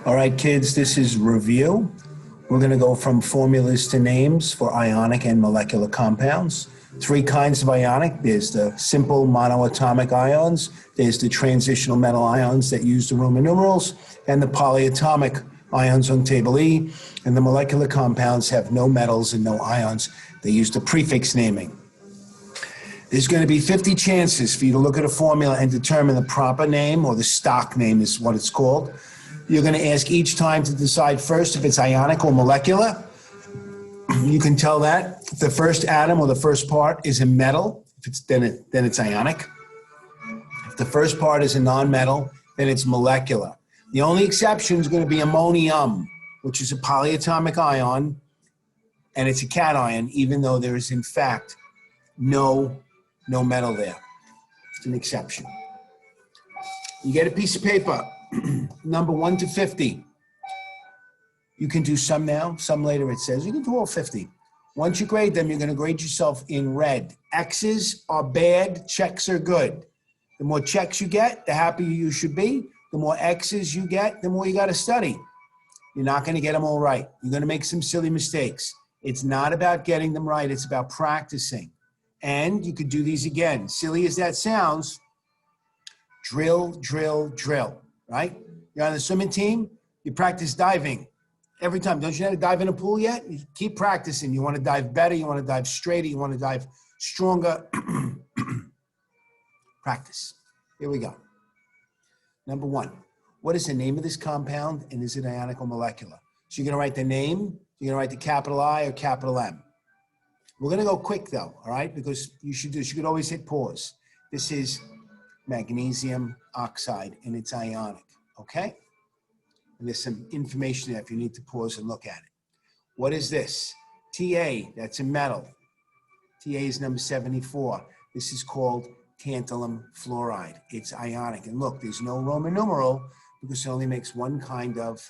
All right, kids, this is review. We're going to go from formulas to names for ionic and molecular compounds. Three kinds of ionic. There's the simple monoatomic ions, there's the transitional metal ions that use the Roman numerals, and the polyatomic ions on table E. And the molecular compounds have no metals and no ions. They use the prefix naming. There's going to be 50 chances for you to look at a formula and determine the proper name, or the stock name is what it's called. You're going to ask each time to decide first if it's ionic or molecular. You can tell that if the first atom or the first part is a metal, then it's ionic. If the first part is a non-metal, then it's molecular. The only exception is going to be ammonium, which is a polyatomic ion, and it's a cation, even though there is in fact no metal there. It's an exception. You get a piece of paper, number 1 to 50. You can do some now, some later it says. You can do all 50. Once you grade them, you're going to grade yourself in red. X's are bad, checks are good. The more checks you get, the happier you should be. The more X's you get, the more you got to study. You're not going to get them all right. You're going to make some silly mistakes. It's not about getting them right. It's about practicing. And you could do these again. Silly as that sounds, drill, drill, drill, right? You're on the swimming team, you practice diving. Every time, don't you know how to dive in a pool yet? You keep practicing. You want to dive better, you want to dive straighter, you want to dive stronger. Practice. Here we go. Number 1, what is the name of this compound, and is it ionic or molecular? So you're going to write the name, you're going to write the capital I or capital M. We're going to go quick though, all right? Because you could always hit pause. This is magnesium oxide, and it's ionic, okay? And there's some information there if you need to pause and look at it. What is this? Ta, that's a metal. Ta is number 74. This is called tantalum fluoride. It's ionic. And look, there's no Roman numeral because it only makes one kind of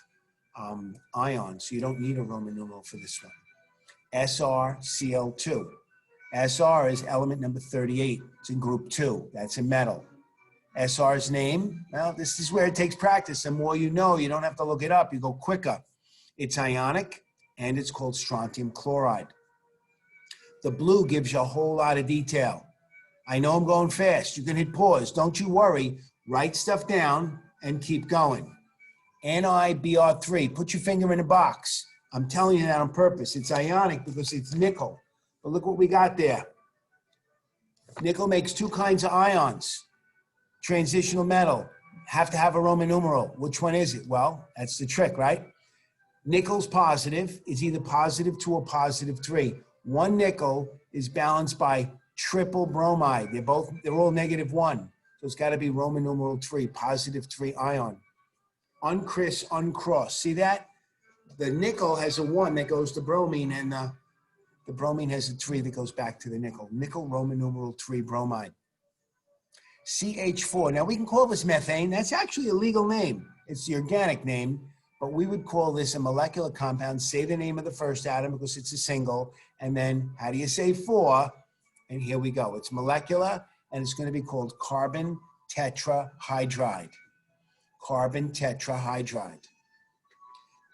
ion, so you don't need a Roman numeral for this one. SrCl2. Sr is element number 38. It's in group 2. That's a metal. Sr's name, well, this is where it takes practice. The more you know, you don't have to look it up. You go quicker. It's ionic, and it's called strontium chloride. The blue gives you a whole lot of detail. I know I'm going fast. You can hit pause. Don't you worry. Write stuff down and keep going. NiBr3. Put your finger in a box. I'm telling you that on purpose. It's ionic because it's nickel. But look what we got there. Nickel makes 2 kinds of ions. Transitional metal, have to have a Roman numeral. Which one is it? Well, that's the trick, right? Nickel's positive is either +2 or +3. One nickel is balanced by triple bromide. They're all -1. So it's got to be Roman numeral 3, +3 ion. Uncross. See that? The nickel has a 1 that goes to bromine, and the bromine has a 3 that goes back to the nickel. Nickel, Roman numeral 3 bromide. CH4. Now we can call this methane. That's actually a legal name. It's the organic name, but we would call this a molecular compound. Say the name of the first atom because it's a single, and then how do you say 4? And here we go. It's molecular, and it's going to be called carbon tetrahydride. Carbon tetrahydride.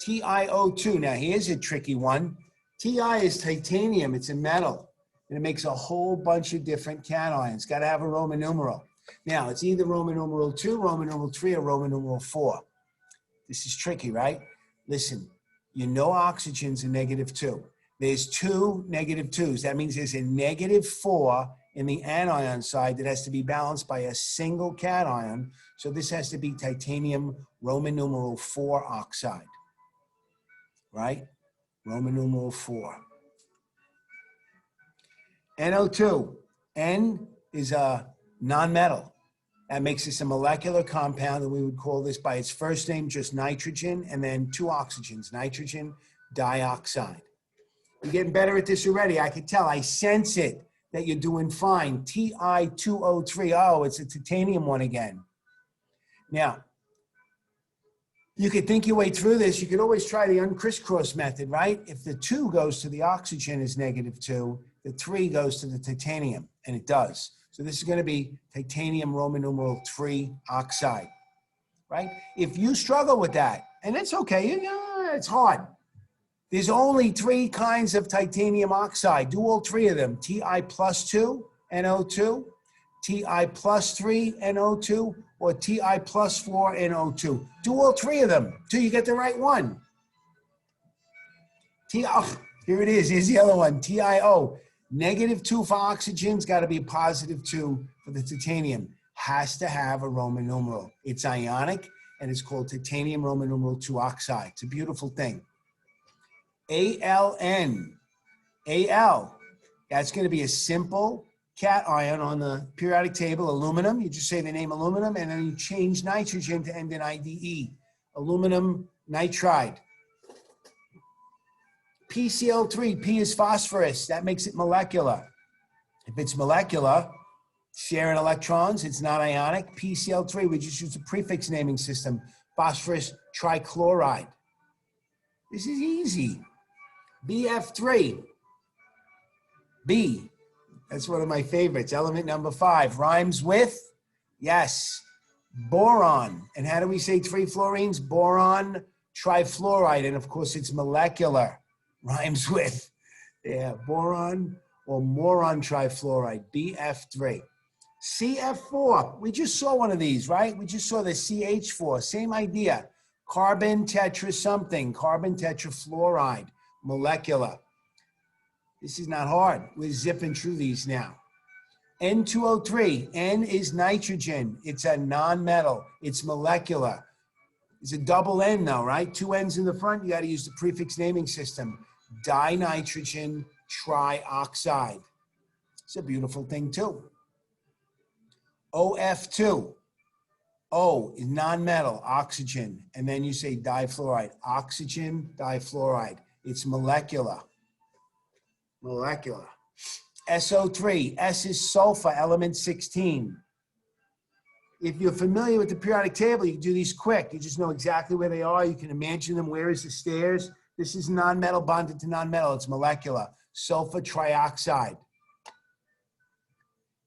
TiO2. Now here's a tricky one. Ti is titanium. It's a metal, and it makes a whole bunch of different cations. Got to have a Roman numeral. Now, it's either Roman numeral 2, Roman numeral 3, or Roman numeral 4. This is tricky, right? Listen, you know oxygen's a -2. There's 2 -2s. That means there's a -4 in the anion side that has to be balanced by a single cation. So this has to be titanium Roman numeral 4 oxide, right? Roman numeral 4. NO2. N is a non-metal. That makes this a molecular compound, and we would call this by its first name just nitrogen, and then 2 oxygens, nitrogen dioxide. You're getting better at this already. I can tell. I sense it that you're doing fine. Ti2O3. Oh, it's a titanium one again. Now, you could think your way through this. You could always try the uncrisscross method, right? If the 2 goes to the oxygen is -2, the 3 goes to the titanium, and it does. So this is going to be titanium Roman numeral 3 oxide, right? If you struggle with that, and it's okay. Yeah, it's hard. There's only 3 kinds of titanium oxide. Do all 3 of them. Ti plus 2, NO2, Ti plus 3, NO2, or Ti plus 4, NO2. Do all 3 of them till you get the right one. Here it is. Here's the other one. TiO. -2 for oxygen's got to be +2 for the titanium. Has to have a Roman numeral. It's ionic, and it's called titanium Roman numeral 2 oxide. It's a beautiful thing. Aln. Al. That's going to be a simple cation on the periodic table. Aluminum. You just say the name aluminum, and then you change nitrogen to end in IDE. Aluminum nitride. PCl3, P is phosphorus. That makes it molecular. If it's molecular, sharing electrons, it's not ionic. PCl3, we just use a prefix naming system. Phosphorus trichloride. This is easy. BF3. B. That's one of my favorites. Element number 5. Rhymes with, yes, boron. And how do we say 3 fluorines? Boron trifluoride. And of course, it's molecular. Rhymes with, yeah, boron or moron trifluoride, BF3. CF4, we just saw one of these, right? We just saw the CH4, same idea. Carbon tetra something, carbon tetrafluoride, molecular. This is not hard. We're zipping through these now. N2O3, N is nitrogen. It's a non-metal. It's molecular. It's a double N though, right? 2 N's in the front, you got to use the prefix naming system. Dinitrogen trioxide. It's a beautiful thing too. OF2. O is non-metal, oxygen. And then you say difluoride. Oxygen difluoride. It's molecular. Molecular. SO3. S is sulfur, element 16. If you're familiar with the periodic table, you can do these quick. You just know exactly where they are. You can imagine them. Where is the stairs? This is non-metal bonded to non-metal. It's molecular. Sulfur trioxide.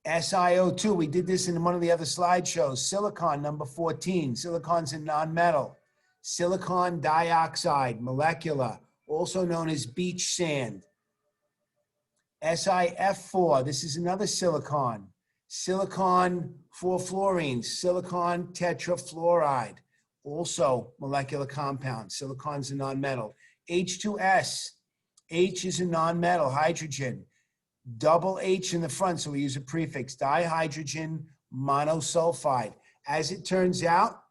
SiO2. We did this in one of the other slideshows. Silicon, number 14. Silicon's a non-metal. Silicon dioxide, molecular. Also known as beach sand. SiF4. This is another silicon. Silicon 4 fluorines, silicon tetrafluoride, also molecular compound. Silicon's a non-metal. H2S, H is a non-metal, hydrogen. Double H in the front, so we use a prefix. Dihydrogen monosulfide. As it turns out,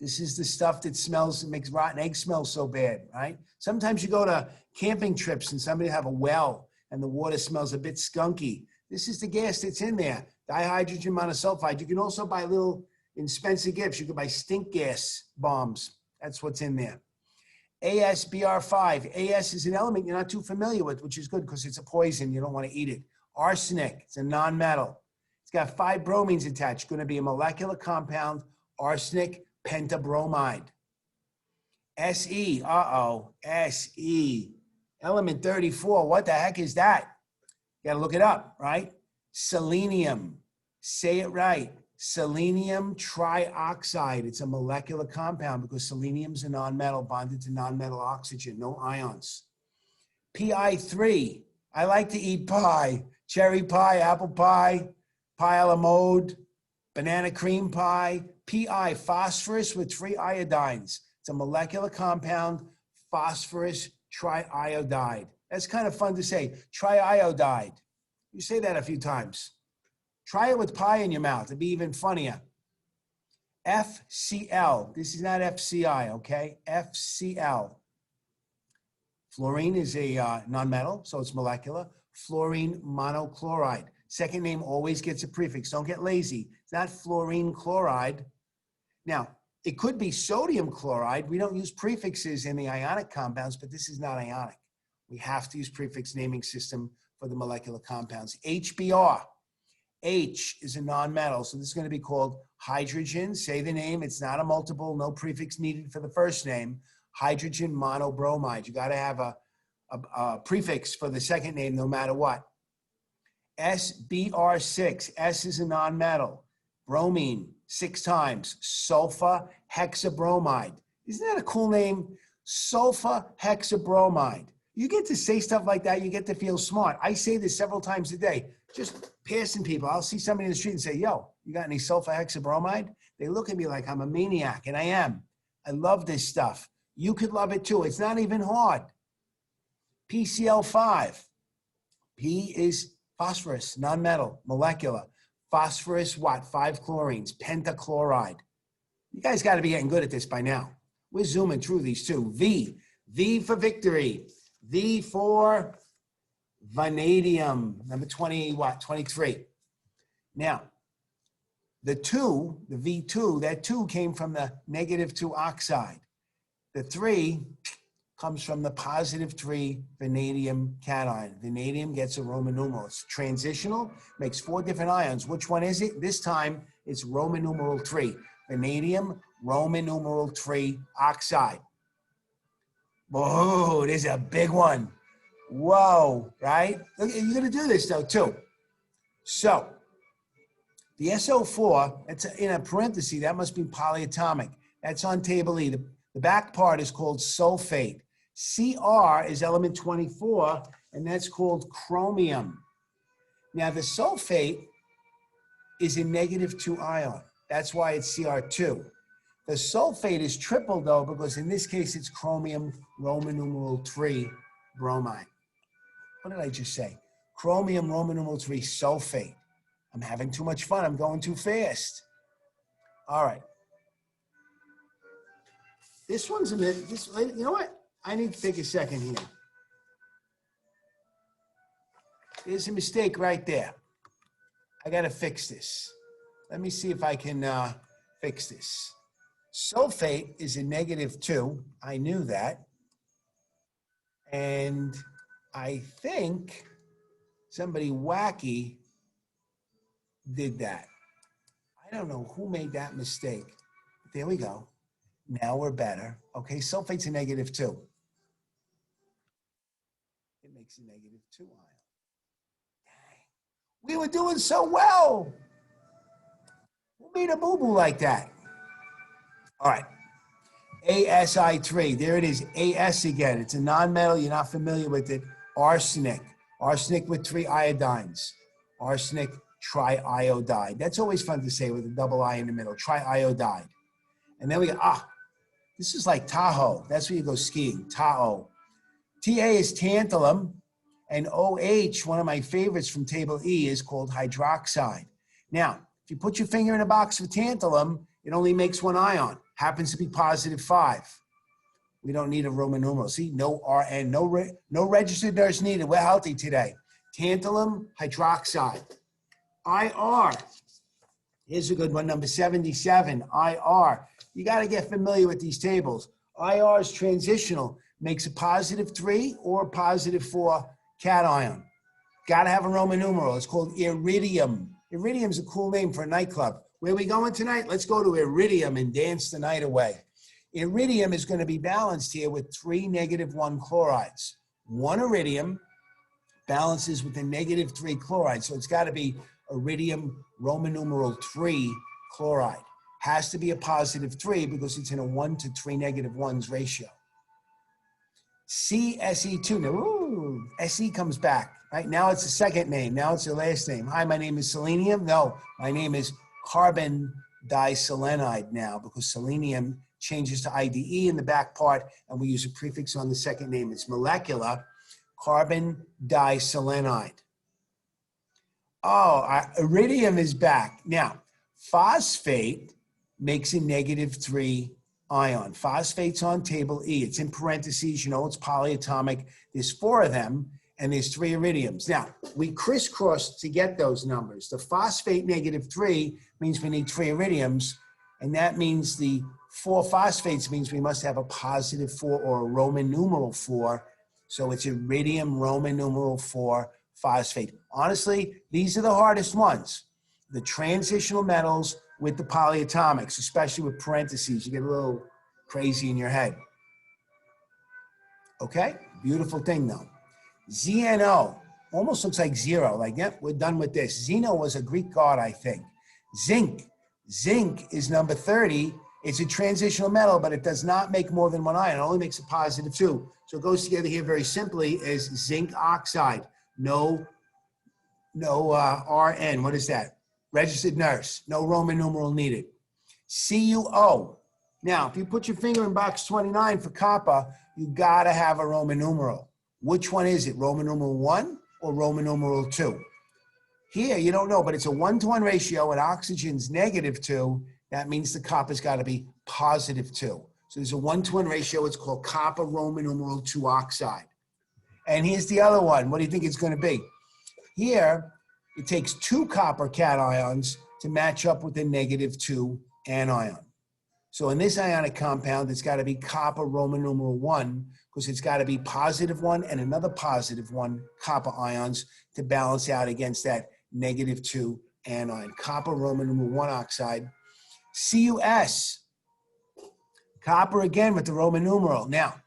this is the stuff that smells, makes rotten eggs smell so bad, right? Sometimes you go to camping trips and somebody have a well and the water smells a bit skunky. This is the gas that's in there, dihydrogen monosulfide. You can also buy little, in Spencer Gifts, you can buy stink gas bombs. That's what's in there. AsBr5. As is an element you're not too familiar with, which is good because it's a poison. You don't want to eat it. Arsenic. It's a non-metal. It's got 5 bromines attached. Going to be a molecular compound, arsenic pentabromide. Se. Se. Element 34. What the heck is that? You got to look it up, right? Selenium. Say it right. Selenium trioxide. It's a molecular compound because selenium's a non-metal bonded to non-metal oxygen, no ions. Pi3. I like to eat pie. Cherry pie, apple pie, pie a la mode, banana cream pie. Pi, phosphorus with 3 iodines. It's a molecular compound, phosphorus triiodide. That's kind of fun to say. Triiodide. You say that a few times. Try it with pie in your mouth. It'd be even funnier. FCl. This is not FCI, okay? FCl. Fluorine is a non-metal, so it's molecular. Fluorine monochloride. Second name always gets a prefix. Don't get lazy. It's not fluorine chloride. Now, it could be sodium chloride. We don't use prefixes in the ionic compounds, but this is not ionic. We have to use prefix naming system for the molecular compounds. HBr. H is a non-metal, so this is going to be called hydrogen. Say the name. It's not a multiple, no prefix needed for the first name. Hydrogen monobromide. You got to have a prefix for the second name no matter what. SBr6. S is a non-metal. Bromine, 6 times. Sulfur hexabromide. Isn't that a cool name? Sulfur hexabromide. You get to say stuff like that, you get to feel smart. I say this several times a day, just passing people. I'll see somebody in the street and say, yo, you got any sulfur hexabromide? They look at me like I'm a maniac, and I am. I love this stuff. You could love it too. It's not even hard. PCl5. P is phosphorus, non-metal, molecular. Phosphorus, what? 5 chlorines, pentachloride. You guys got to be getting good at this by now. We're zooming through these two. V. V for victory. V for vanadium. Number 23. Now, the 2, the V2, that 2 came from the -2 oxide. The 3 comes from the +3 vanadium cation. Vanadium gets a Roman numeral. It's transitional, makes 4 different ions. Which one is it? This time, it's Roman numeral 3. Vanadium, Roman numeral 3 oxide. Whoa, there's a big one. Whoa, right? Look, you're going to do this, though, too. So, the SO4, that's in a parenthesis, that must be polyatomic. That's on table E. The back part is called sulfate. Cr is element 24, and that's called chromium. Now, the sulfate is a -2 ion. That's why it's Cr2. The sulfate is triple, though, because in this case, it's chromium Roman numeral 3 bromide. What did I just say? Chromium Roman numeral 3 sulfate. I'm having too much fun. I'm going too fast. All right. This one's a bit, you know what? I need to take a second here. There's a mistake right there. I got to fix this. Let me see if I can fix this. Sulfate is a -2. I knew that. And I think somebody wacky did that. I don't know who made that mistake. There we go. Now we're better. Okay, sulfate's a -2. It makes a -2 ion. Dang. We were doing so well. Who made a boo-boo like that? All right. ASI3. There it is. AS again. It's a non-metal. You're not familiar with it. Arsenic. Arsenic with 3 iodines. Arsenic triiodide. That's always fun to say with a double I in the middle. Triiodide. And then we go, this is like Tahoe. That's where you go skiing. Tahoe. TA is tantalum. And OH, one of my favorites from table E, is called hydroxide. Now, if you put your finger in a box of tantalum, it only makes 1 ion. Happens to be +5. We don't need a Roman numeral. See, no RN, no registered nurse needed. We're healthy today. Tantalum hydroxide. IR. Here's a good one, number 77. IR. You got to get familiar with these tables. IR is transitional. Makes a +3 or a +4 cation. Got to have a Roman numeral. It's called iridium. Iridium's a cool name for a nightclub. Where are we going tonight? Let's go to Iridium and dance the night away. Iridium is going to be balanced here with 3 -1 chlorides. 1 iridium balances with a -3 chloride. So it's got to be iridium Roman numeral 3 chloride. Has to be a +3 because it's in a 1 to 3 -1s ratio. CSE2. Now, ooh, SE comes back. Right now it's the second name. Now it's the last name. Hi, my name is selenium. No, my name is carbon diselenide now because selenium changes to IDE in the back part and we use a prefix on the second name. It's molecular carbon diselenide. Oh, iridium is back. Now, phosphate makes a -3 ion. Phosphate's on table E. It's in parentheses. You know, it's polyatomic. There's 4 of them. And there's 3 iridiums. Now, we crisscrossed to get those numbers. The phosphate -3 means we need 3 iridiums, and that means the 4 phosphates means we must have a +4 or a Roman numeral 4. So it's iridium Roman numeral 4 phosphate. Honestly, these are the hardest ones. The transitional metals with the polyatomics, especially with parentheses. You get a little crazy in your head. Okay? Beautiful thing, though. ZNO, almost looks like 0, like, yep, we're done with this. Zeno was a Greek god, I think. Zinc, zinc is number 30, It's a transitional metal, but it does not make more than one ion. It only makes a positive two. So it goes together here very simply as zinc oxide. No RN. What is that? Registered nurse. No Roman numeral needed. CuO. Now, if you put your finger in box 29 for copper, you got to have a Roman numeral. Which one is it? Roman numeral 1 or Roman numeral 2? Here, you don't know, but it's a 1-to-1 ratio and oxygen's -2. That means the copper's got to be +2. So there's a 1-to-1 ratio. It's called copper Roman numeral 2 oxide. And here's the other one. What do you think it's going to be? Here, it takes 2 copper cations to match up with the -2 anion. So in this ionic compound, it's got to be copper Roman numeral 1 because it's got to be +1 and another +1 copper ions to balance out against that -2 anion. Copper Roman numeral 1 oxide. CuS. Copper again with the Roman numeral. Now,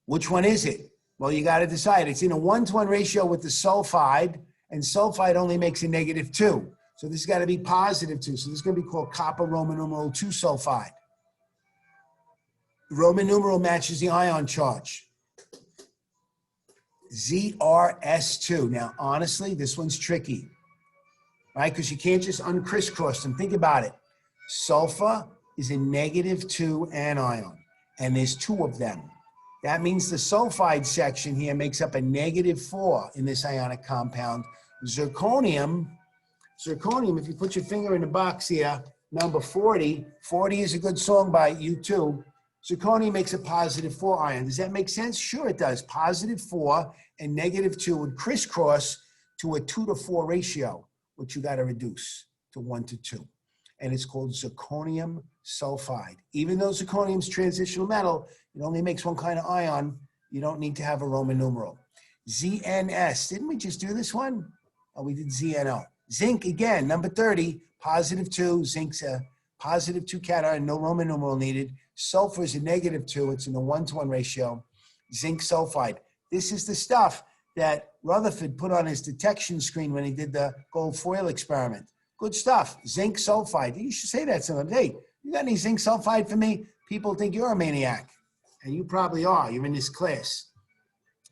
which one is it? Well, you got to decide. It's in a 1-to-1 ratio with the sulfide, and sulfide only makes a -2. So this has got to be +2. So this is going to be called copper Roman numeral 2 sulfide. The Roman numeral matches the ion charge. ZrS2. Now, honestly, this one's tricky, right? Because you can't just uncrisscross them. Think about it. Sulfur is a -2 anion, and there's 2 of them. That means the sulfide section here makes up a -4 in this ionic compound. Zirconium, if you put your finger in the box here, number 40, 40 is a good song by U2. Zirconium makes a +4 ion. Does that make sense? Sure it does. +4 and -2 would crisscross to a 2-to-4 ratio, which you got to reduce to 1-to-2. And it's called zirconium sulfide. Even though zirconium's transitional metal, it only makes one kind of ion. You don't need to have a Roman numeral. ZNS. Didn't we just do this one? Oh, we did ZNO. Zinc again, number 30, +2. Zinc's a +2 cation, no Roman numeral needed. Sulfur is a -2. It's in a 1-to-1 ratio. Zinc sulfide. This is the stuff that Rutherford put on his detection screen when he did the gold foil experiment. Good stuff. Zinc sulfide. You should say that sometimes. Hey, you got any zinc sulfide for me? People think you're a maniac. And you probably are. You're in this class.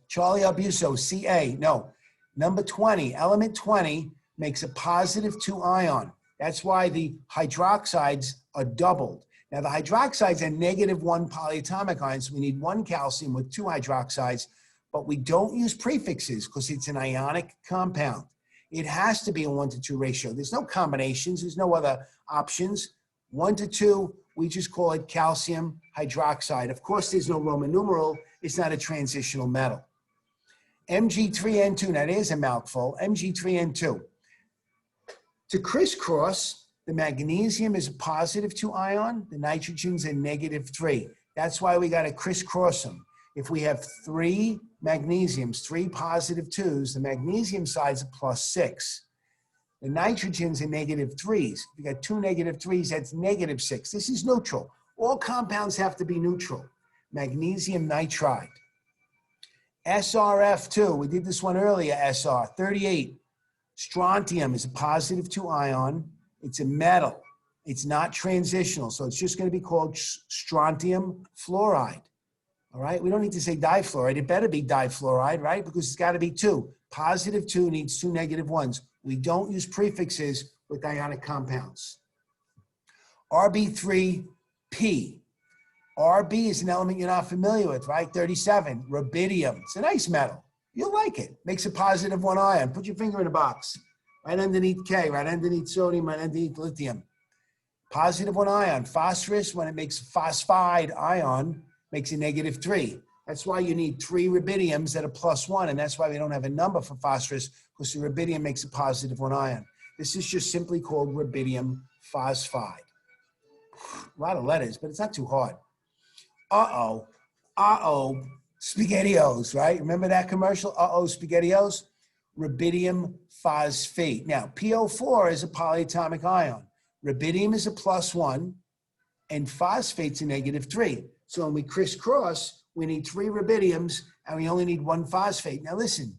Charlie Albuso, Ca. No. Number 20, element 20 makes a +2 ion. That's why the hydroxides are doubled. Now, the hydroxides are -1 polyatomic ions. So we need 1 calcium with 2 hydroxides, but we don't use prefixes because it's an ionic compound. It has to be a 1-to-2 ratio. There's no combinations. There's no other options. 1-to-2, we just call it calcium hydroxide. Of course, there's no Roman numeral. It's not a transitional metal. Mg3N2, now there's a mouthful. Mg3N2. To crisscross, the magnesium is a +2 ion. The nitrogen's a -3. That's why we got to crisscross them. If we have 3 magnesiums, 3 +2s, the magnesium side's a +6. The nitrogen's a -3s. If you got 2 -3s, that's -6. This is neutral. All compounds have to be neutral. Magnesium nitride. SRF2, we did this one earlier, SR, 38. Strontium is a +2 ion. It's a metal. It's not transitional, so it's just going to be called strontium fluoride. All right, we don't need to say difluoride. It better be difluoride, right? Because it's got to be 2. +2 needs 2 -1s. We don't use prefixes with ionic compounds. Rb3P. Rb is an element you're not familiar with, right? 37, rubidium. It's a nice metal. You'll like it. Makes a +1 ion. Put your finger in a box. Right underneath K, right underneath sodium, right underneath lithium. +1 ion. Phosphorus, when it makes phosphide ion, makes a -3. That's why you need 3 rubidiums that are +1, and that's why we don't have a number for phosphorus, because the rubidium makes a +1 ion. This is just simply called rubidium phosphide. A lot of letters, but it's not too hard. SpaghettiOs, right? Remember that commercial? SpaghettiOs? Rubidium phosphate. Now, PO4 is a polyatomic ion. Rubidium is a +1, and phosphate's a -3. So when we crisscross, we need 3 rubidiums, and we only need 1 phosphate. Now listen,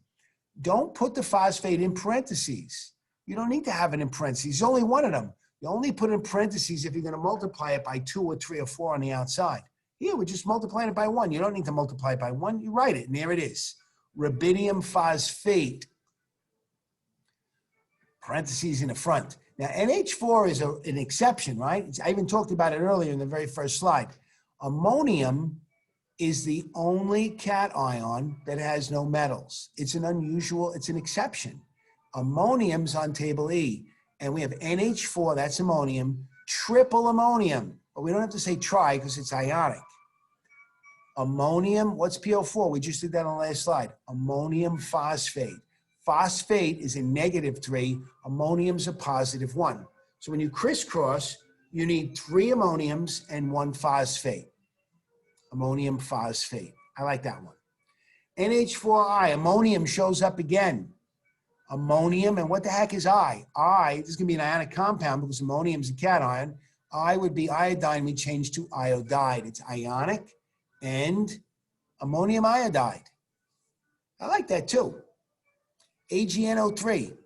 don't put the phosphate in parentheses. You don't need to have it in parentheses. There's only one of them. You only put in parentheses if you're going to multiply it by 2 or 3 or 4 on the outside. Here, we're just multiplying it by 1. You don't need to multiply it by 1. You write it, and there it is. Rubidium phosphate. Parentheses in the front. Now, NH4 is an exception, right? I even talked about it earlier in the very first slide. Ammonium is the only cation that has no metals. It's an unusual, it's an exception. Ammonium's on table E, and we have NH4, that's ammonium, triple ammonium, but we don't have to say tri because it's ionic. Ammonium, what's PO4? We just did that on the last slide. Ammonium phosphate. Phosphate is a -3, ammonium's a +1. So when you crisscross, you need 3 ammoniums and 1 phosphate. Ammonium phosphate. I like that one. NH4I, ammonium shows up again. Ammonium, and what the heck is I? This is going to be an ionic compound because ammonium is a cation. I would be iodine, we change to iodide. It's ionic and ammonium iodide. I like that too. AgNO3.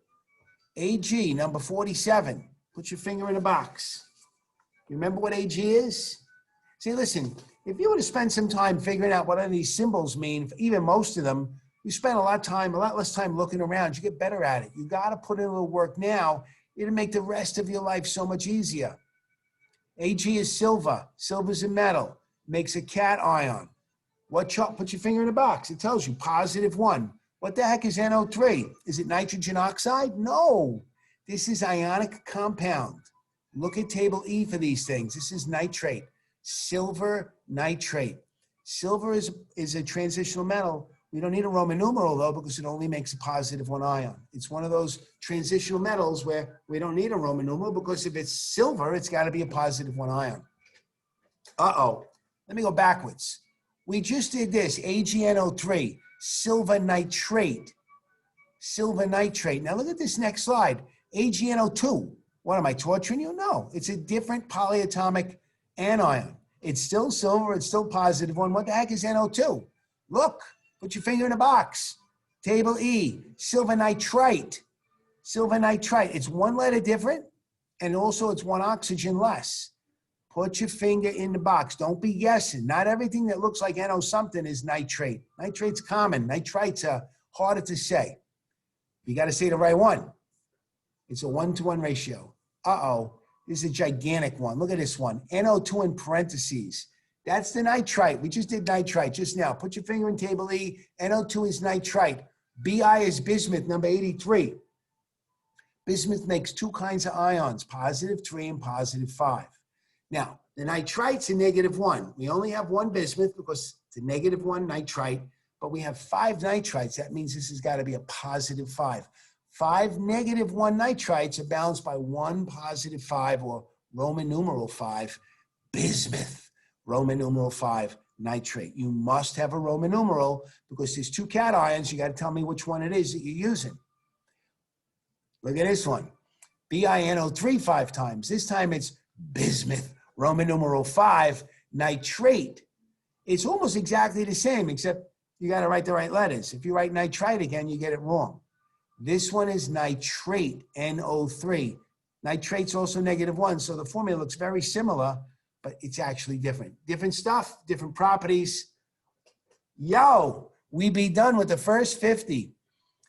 Ag, number 47. Put your finger in a box. You remember what Ag is? See, listen, if you were to spend some time figuring out what any of these symbols mean, even most of them, you spend a lot less time looking around. You get better at it. You got to put in a little work now. It'll make the rest of your life so much easier. Ag is silver. Silver's a metal. Makes a cation. Put your finger in a box. It tells you +1. What the heck is NO3? Is it nitrogen oxide? No. This is ionic compound. Look at table E for these things. This is nitrate. Silver nitrate. Silver is a transitional metal. We don't need a Roman numeral, though, because it only makes a +1 ion. It's one of those transitional metals where we don't need a Roman numeral because if it's silver, it's got to be a +1 ion. Uh-oh. Let me go backwards. We just did this, AgNO3, silver nitrate. Silver nitrate. Now look at this next slide. AgNO2. What, am I torturing you? No. It's a different polyatomic anion. It's still silver. It's still +1. What the heck is NO2? Look. Put your finger in a box. Table E, silver nitrite. Silver nitrite. It's 1 letter different, and also it's 1 oxygen less. Put your finger in the box. Don't be guessing. Not everything that looks like NO something is nitrate. Nitrate's common. Nitrites are harder to say. You got to say the right one. It's a 1-to-1 ratio. Uh-oh. This is a gigantic one. Look at this one. NO2 in parentheses. That's the nitrite. We just did nitrite just now. Put your finger in table E. NO2 is nitrite. Bi is bismuth, number 83. Bismuth makes 2 kinds of ions, +3 and +5. Now, the nitrite's a -1. We only have 1 bismuth because it's a -1 nitrite, but we have 5 nitrites. That means this has got to be a +5. 5 -1 nitrites are balanced by 1 +5 or Roman numeral 5, bismuth. Roman numeral 5, nitrate. You must have a Roman numeral because there's 2 cations. You got to tell me which one it is that you're using. Look at this one. BiNO3 5 times. This time it's bismuth, Roman numeral 5, nitrate. It's almost exactly the same, except you got to write the right letters. If you write nitrite again, you get it wrong. This one is nitrate, NO3. Nitrate's also -1, so the formula looks very similar, but it's actually different. Different stuff, different properties. Yo, we be done with the first 50.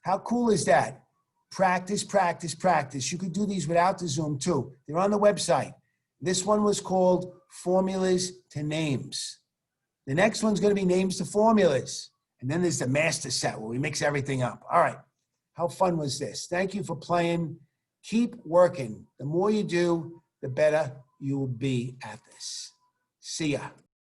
How cool is that? Practice, practice, practice. You could do these without the Zoom too. They're on the website. This one was called Formulas to Names. The next one's going to be Names to Formulas. And then there's the master set where we mix everything up. All right. How fun was this? Thank you for playing. Keep working. The more you do, the better you will be at this. See ya.